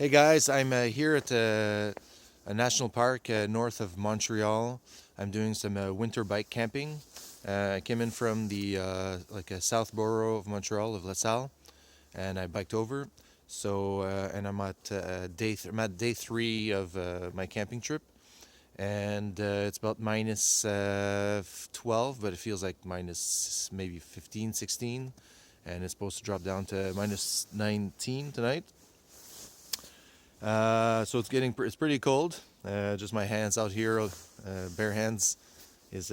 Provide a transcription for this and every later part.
Hey guys, I'm here at a national park north of Montreal. I'm doing some winter bike camping. I came in from the like a south borough of Montreal of La Salle, and I biked over. And I'm at I'm at day three of my camping trip, and it's about minus 12, but it feels like minus maybe 15, 16, and it's supposed to drop down to minus 19 tonight. So it's pretty cold. Just my hands out here, bare hands, is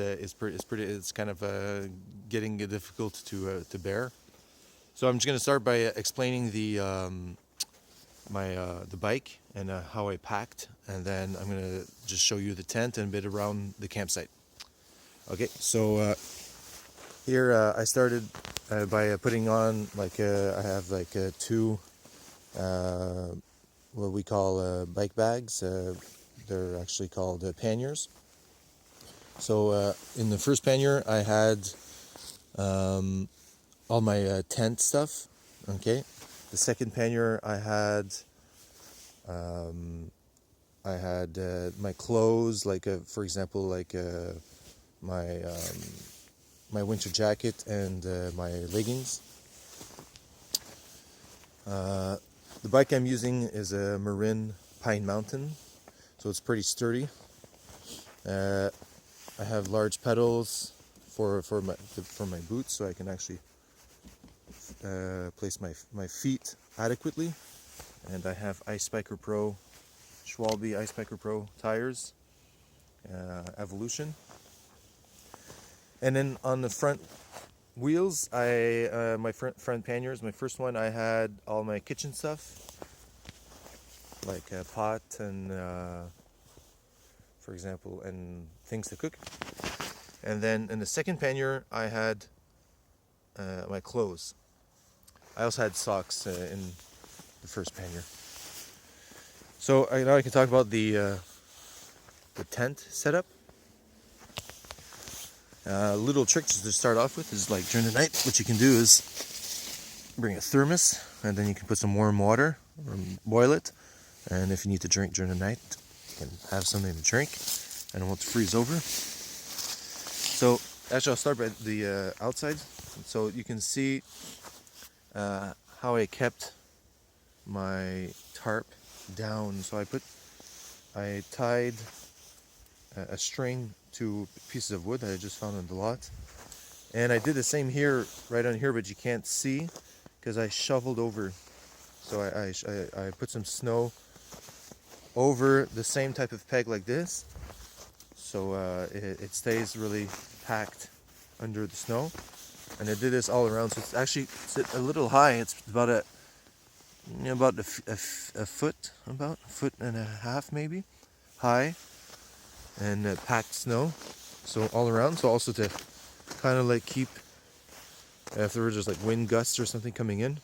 kind of getting difficult to bear. So I'm just gonna start by explaining the bike and how I packed, and then I'm gonna just show you the tent and a bit around the campsite. Okay, so here I started by putting on I have two uh, what we call bike bags. They're actually called panniers. So in the first pannier, I had all my tent stuff. Okay. The second pannier, I had my clothes, for example, my my winter jacket and my leggings. The bike I'm using is a Marin Pine Mountain, so it's pretty sturdy. I have large pedals for my boots, so I can actually place my feet adequately. And I have Schwalbe Ice Spiker Pro tires, Evolution. And then on the front wheels, my front panniers. My first one, I had all my kitchen stuff, like a pot and, for example, and things to cook. And then in the second pannier, I had my clothes. I also had socks in the first pannier. So now I can talk about the tent setup. Little trick just to start off with is, like, during the night, what you can do is bring a thermos, and then you can put some warm water or boil it. And if you need to drink during the night, you can have something to drink and it won't freeze over. So actually, I'll start by the outside. So you can see how I kept my tarp down. So I tied a string to pieces of wood that I just found on the lot, and I did the same here, right on here, but you can't see because I shoveled over. So I put some snow over the same type of peg like this, so it stays really packed under the snow. And I did this all around, so it's a little high. It's about a foot and a half maybe high, and packed snow, so all around. So also to kind of like keep, if there were just like wind gusts or something coming in.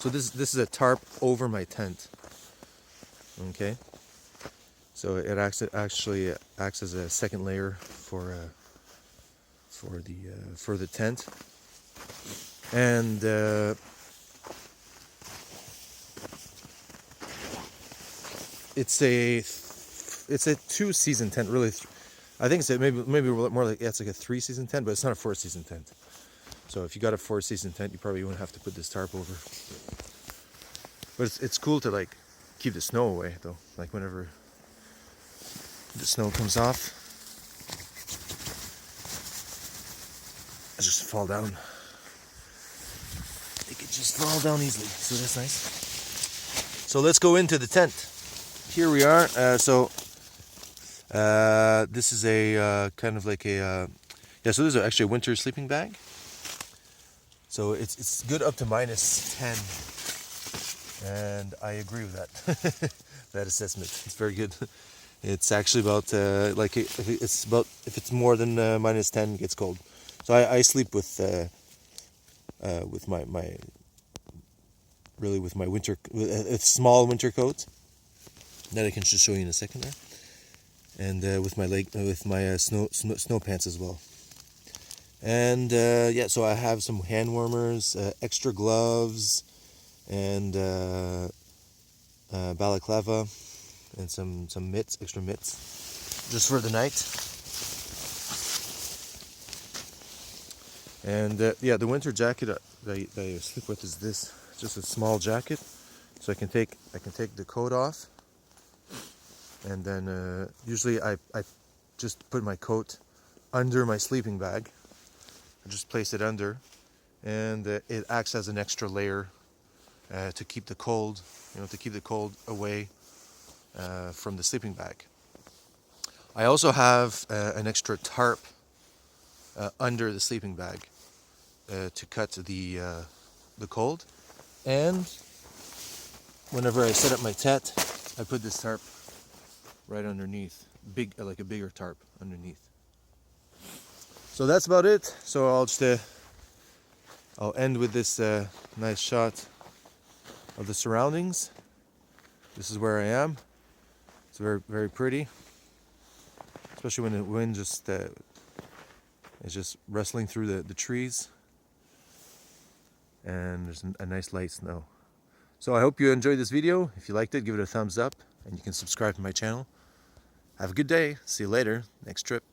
So this is a tarp over my tent. Okay, so it actually acts as a second layer for the tent. And it's a 2-season tent, really. I think it's maybe more like, yeah, it's like a 3-season tent, but it's not a 4-season tent. So if you got a 4-season tent, you probably wouldn't have to put this tarp over. But it's cool to, like, keep the snow away, though. Like, whenever the snow comes off, it just fall down. It could just fall down easily, so that's nice. So let's go into the tent. Here we are. This is a kind of like a so this is actually a winter sleeping bag. So it's good up to minus 10, and I agree with that that assessment. It's very good. It's actually about if it's more than minus 10, it gets cold. So I sleep with my winter, a small winter coat that I can just show you in a second there, and with my snow pants as well. And so I have some hand warmers, extra gloves, and balaclava, and some mitts, extra mitts, just for the night. And yeah, the winter jacket that I sleep with is this, just a small jacket, so I can take the coat off, and then usually I just put my coat under my sleeping bag. I just place it under, and it acts as an extra layer to keep the cold, to keep the cold away from the sleeping bag. I also have an extra tarp under the sleeping bag to cut the cold. And whenever I set up my tent, I put this tarp right underneath, like a bigger tarp underneath. So that's about it. So I'll end with this nice shot of the surroundings. This is where I am. It's very, very pretty, especially when the wind is just rustling through the trees, and there's a nice light snow. So I hope you enjoyed this video. If you liked it, give it a thumbs up, and you can subscribe to my channel. Have a good day. See you later. Next trip.